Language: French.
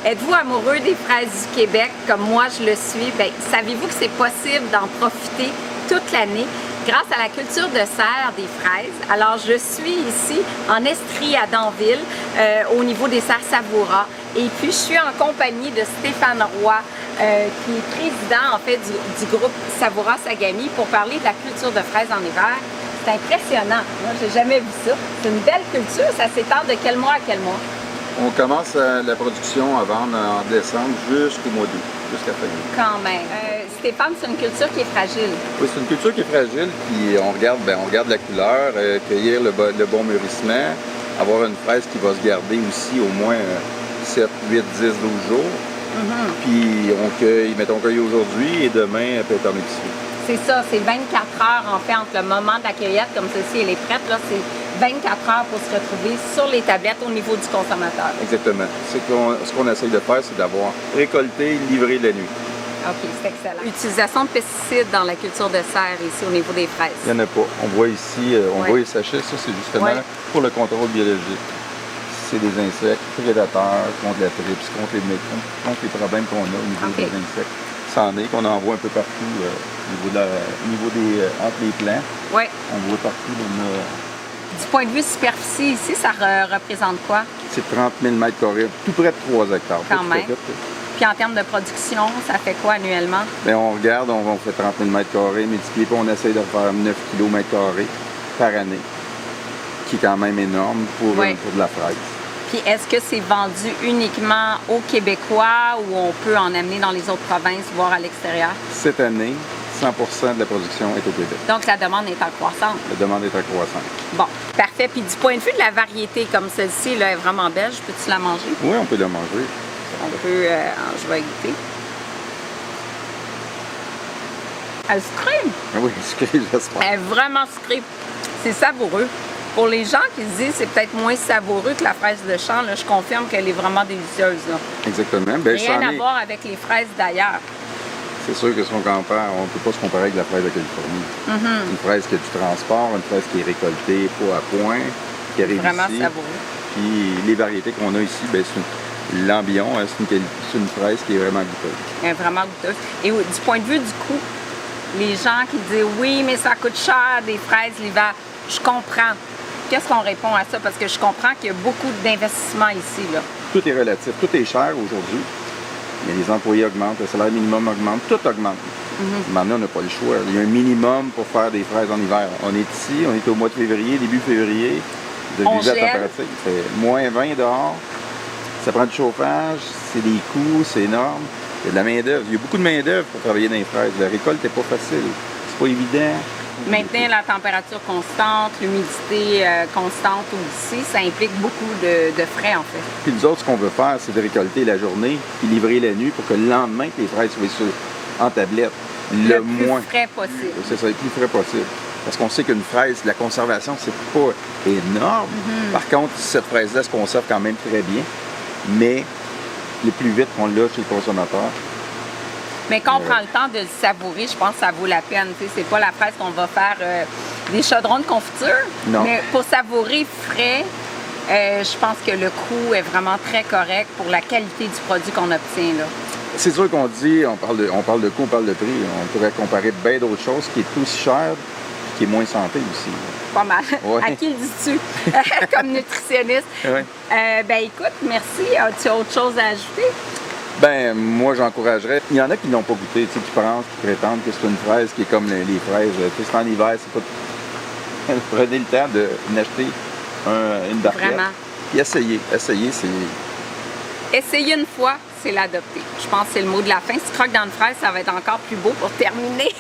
Êtes-vous amoureux des fraises du Québec comme moi je le suis? Bien, savez-vous que c'est possible d'en profiter toute l'année grâce à la culture de serre des fraises? Alors, je suis ici en Estrie à Danville, au niveau des serres Savoura. Et puis, je suis en compagnie de Stéphane Roy, qui est président en fait du groupe Savoura Sagami pour parler de la culture de fraises en hiver. C'est impressionnant. Moi, j'ai jamais vu ça. C'est une belle culture. Ça s'étend de quel mois à quel mois? On commence la production à vendre en décembre jusqu'au mois d'août, jusqu'à fin août. Quand même. Stéphane, c'est une culture qui est fragile. Oui, c'est une culture qui est fragile, puis on regarde la couleur, cueillir le bon mûrissement, avoir une fraise qui va se garder aussi au moins 7, 8, 10, 12 jours. Puis on cueille, mettons, on cueille aujourd'hui et demain, elle peut être en épicerie. C'est ça, c'est 24 heures en fait entre le moment de la cueillette, comme ceci, elle est prête, là, c'est 24 heures pour se retrouver sur les tablettes au niveau du consommateur. Exactement. Ce qu'on essaye de faire, c'est d'avoir récolté, livré la nuit. OK, c'est excellent. Utilisation de pesticides dans la culture de serre ici au niveau des fraises. Il n'y en a pas. On voit ici, on voit les sachets, ça c'est justement pour le contrôle biologique. C'est des insectes prédateurs contre la trips, contre les problèmes qu'on a au niveau des insectes. C'en est qu'on envoie un peu partout au niveau des entre les plants. Oui. On voit partout. Du point de vue superficie, ici, ça représente quoi? C'est 30 000 mètres carrés, tout près de 3 hectares. Quand même. Puis en termes de production, ça fait quoi annuellement? Bien, on regarde, on fait 30 000 mètres carrés, multiplié, puis on essaye de faire 9 kg mètre carré par année, qui est quand même énorme pour de la fraise. Puis est-ce que c'est vendu uniquement aux Québécois ou on peut en amener dans les autres provinces, voire à l'extérieur? Cette année, 100% de la production est au Québec. Donc la demande est en croissance? La demande est en croissance. Bon, parfait. Puis du point de vue de la variété, comme celle-ci, là, est vraiment belge, peux-tu la manger? Oui, on peut la manger. On peut, je vais goûter. Elle est sucrée? Oui, sucrée, j'espère. Elle est vraiment sucrée. C'est savoureux. Pour les gens qui se disent que c'est peut-être moins savoureux que la fraise de champ, là, je confirme qu'elle est vraiment délicieuse. Là. Exactement. Bien, rien à voir avec les fraises d'ailleurs. C'est sûr que si on compare, on ne peut pas se comparer avec la fraise de Californie. Une fraise qui a du transport, une fraise qui est récoltée pot à point, qui arrive vraiment ici. savoureux. Puis les variétés qu'on a ici, c'est l'Ambion, c'est une fraise qui est vraiment goûteuse. Elle est vraiment goûteuse. Et du point de vue du coût, les gens qui disent oui, mais ça coûte cher des fraises l'hiver, je comprends. Qu'est-ce qu'on répond à ça? Parce que je comprends qu'il y a beaucoup d'investissements ici. Là. Tout est relatif. Tout est cher aujourd'hui. Mais les employés augmentent, le salaire minimum augmente, tout augmente. Maintenant, on n'a pas le choix. Il y a un minimum pour faire des fraises en hiver. On est ici, on est au mois de février, début février. Vous avez vu la température. C'est moins 20 dehors. Ça prend du chauffage, c'est des coûts, c'est énorme. Il y a de la main-d'œuvre. Il y a beaucoup de main-d'œuvre pour travailler dans les fraises. La récolte n'est pas facile. C'est pas évident. Maintenir la température constante, l'humidité constante aussi, ça implique beaucoup de frais en fait. Puis nous autres, ce qu'on veut faire, c'est de récolter la journée puis livrer la nuit pour que le lendemain, les fraises soient en tablette. Le plus frais possible. C'est ça, le plus frais possible. Parce qu'on sait qu'une fraise, la conservation, c'est pas énorme. Par contre, cette fraise-là se conserve quand même très bien, mais le plus vite qu'on l'a chez le consommateur. Mais quand on prend le temps de le savourer, je pense que ça vaut la peine. C'est pas la fraise qu'on va faire des chaudrons de confiture. Non. Mais pour savourer frais, je pense que le coût est vraiment très correct pour la qualité du produit qu'on obtient. Là. C'est sûr qu'on dit, on parle de coût, on parle de prix. On pourrait comparer bien d'autres choses qui est aussi cher et qui est moins santé aussi. Pas mal. Ouais. À qui le dis-tu comme nutritionniste? Ouais. Ben écoute, merci. As-tu autre chose à ajouter? Ben moi, j'encouragerais. Il y en a qui n'ont pas goûté, qui pensent, qui prétendent que c'est une fraise qui est comme les fraises. C'est en hiver, c'est pas... Prenez le temps d'acheter une barquette. Vraiment. Et essayez, c'est... Essayer une fois, c'est l'adopter. Je pense que c'est le mot de la fin. Si tu croques dans une fraise, ça va être encore plus beau pour terminer.